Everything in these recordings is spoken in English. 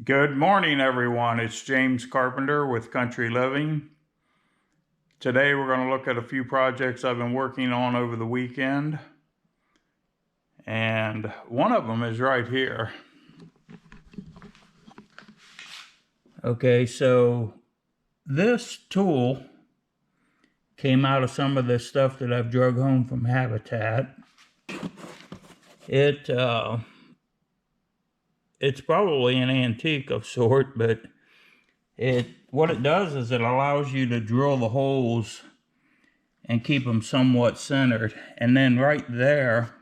Good morning, everyone. It's James Carpenter with Country Living. Today we're going to look at a few projects I've been working on over the weekend. And one of them is right here. Okay, so this tool came out of some of the stuff that I've drug home from Habitat. It's probably an antique of sort, but what it does is it allows you to drill the holes and keep them somewhat centered. And then right there,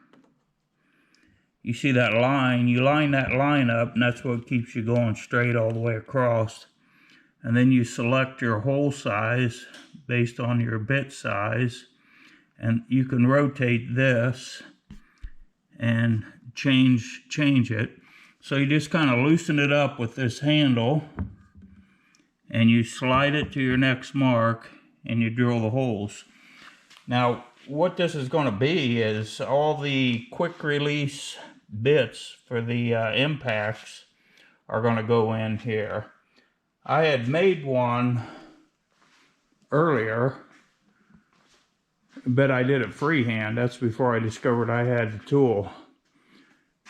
you see that line, you line that line up, and that's what keeps you going straight all the way across. And then you select your hole size based on your bit size, and you can rotate this and change it. So you just kind of loosen it up with this handle, and you slide it to your next mark, and you drill the holes. Now, what this is going to be is all the quick release bits for the impacts are going to go in here. I had made one earlier, but I did it freehand. That's before I discovered I had the tool.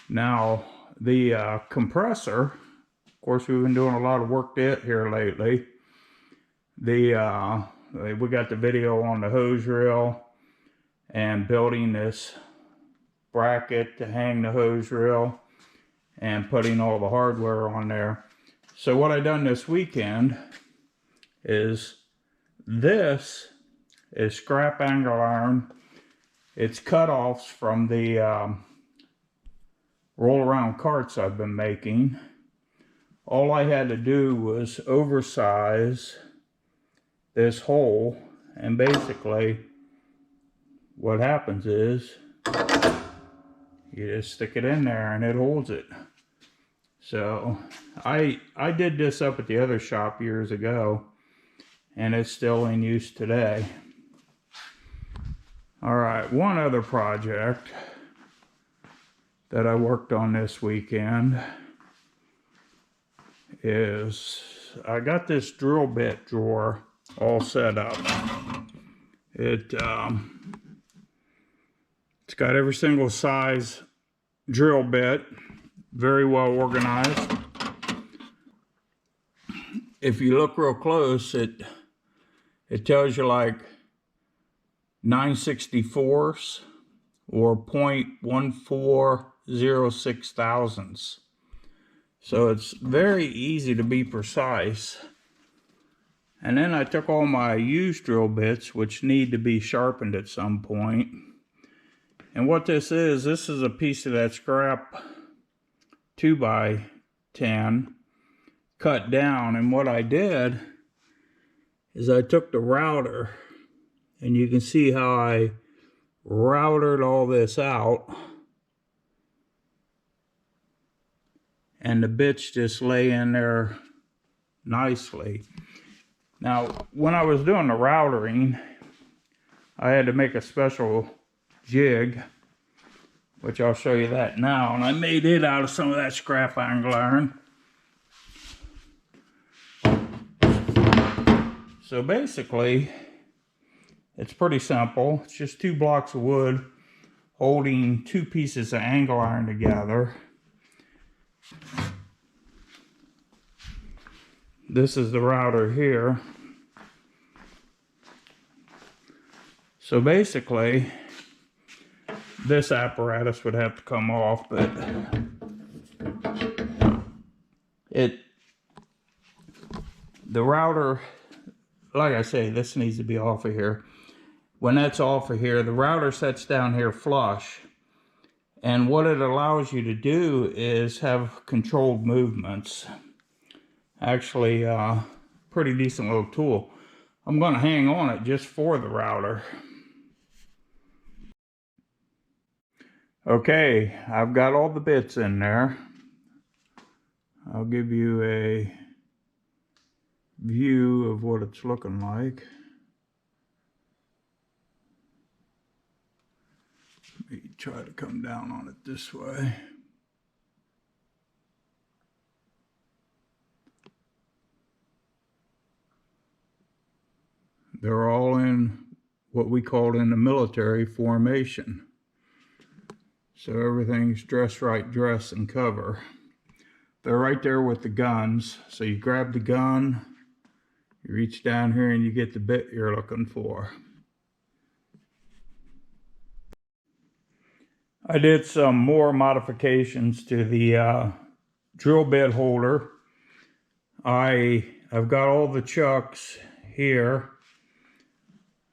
Now, the compressor, of course, we've been doing a lot of work to it here lately. We got the video on the hose reel and building this bracket to hang the hose reel and putting all the hardware on there. So what I done this weekend is this is scrap angle iron. It's cutoffs from the roll around carts I've been making. All I had to do was oversize this hole, and basically what happens is you just stick it in there and it holds it. So I did this up at the other shop years ago, and it's still in use today. All right, one other project that I worked on this weekend is I got this drill bit drawer all set up. It's got every single size drill bit, very well organized. If you look real close, it tells you like 9/64 or 0.1406 thousandths. So it's very easy to be precise. And then I took all my used drill bits, which need to be sharpened at some point. And what this is a piece of that scrap 2x10 cut down. And what I did is I took the router, and you can see how I routered all this out, and the bits just lay in there nicely. Now, when I was doing the routering, I had to make a special jig, which I'll show you that now, and I made it out of some of that scrap angle iron. So basically, it's pretty simple. It's just 2 blocks of wood holding 2 pieces of angle iron together. This is the router here. So basically, this apparatus would have to come off, but the router, like I say, this needs to be off of here. When that's off of here, the router sets down here flush. And what it allows you to do is have controlled movements. Actually, pretty decent little tool. I'm going to hang on it just for the router. Okay, I've got all the bits in there. I'll give you a view of what it's looking like. Let me try to come down on it this way. They're all in what we called in the military formation. So everything's dress right, dress and cover. They're right there with the guns. So you grab the gun, you reach down here and you get the bit you're looking for. I did some more modifications to the drill bit holder. I've got all the chucks here,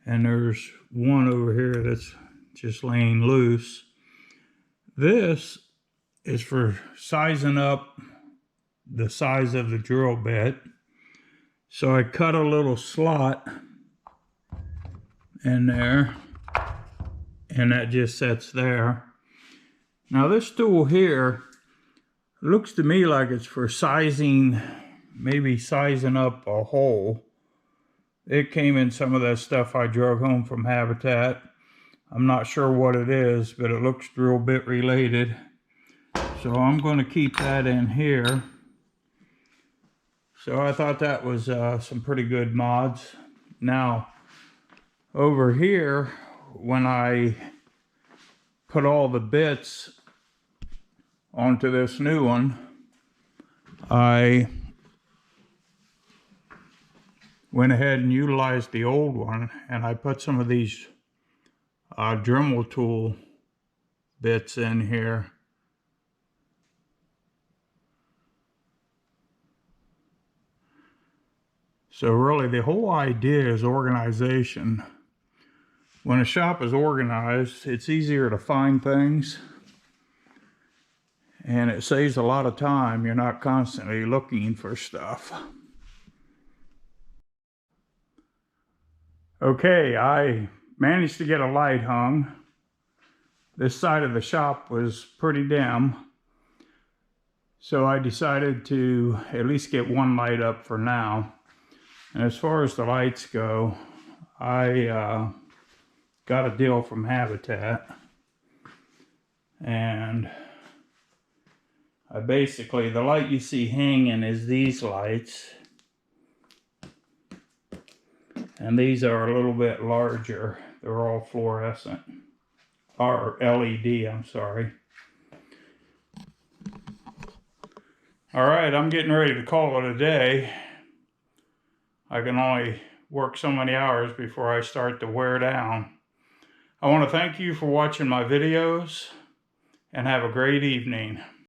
and there's one over here that's just laying loose. This is for sizing up the size of the drill bit. So I cut a little slot in there, and that just sits there. Now this tool here looks to me like it's for sizing, maybe sizing up a hole. It came in some of that stuff I drug home from Habitat. I'm not sure what it is, but it looks drill bit related. So I'm going to keep that in here. So I thought that was some pretty good mods. Now, over here, when I put all the bits onto this new one, I went ahead and utilized the old one, and I put some of these Dremel tool bits in here. So really the whole idea is organization. When a shop is organized, it's easier to find things, and it saves a lot of time. You're not constantly looking for stuff. Okay, I managed to get a light hung. This side of the shop was pretty dim, so I decided to at least get one light up for now. And as far as the lights go, I got a deal from Habitat, and basically the light you see hanging is these lights, and these are a little bit larger. They're all fluorescent, or LED, I'm sorry. All right, I'm getting ready to call it a day. I can only work so many hours before I start to wear down. I want to thank you for watching my videos, and have a great evening.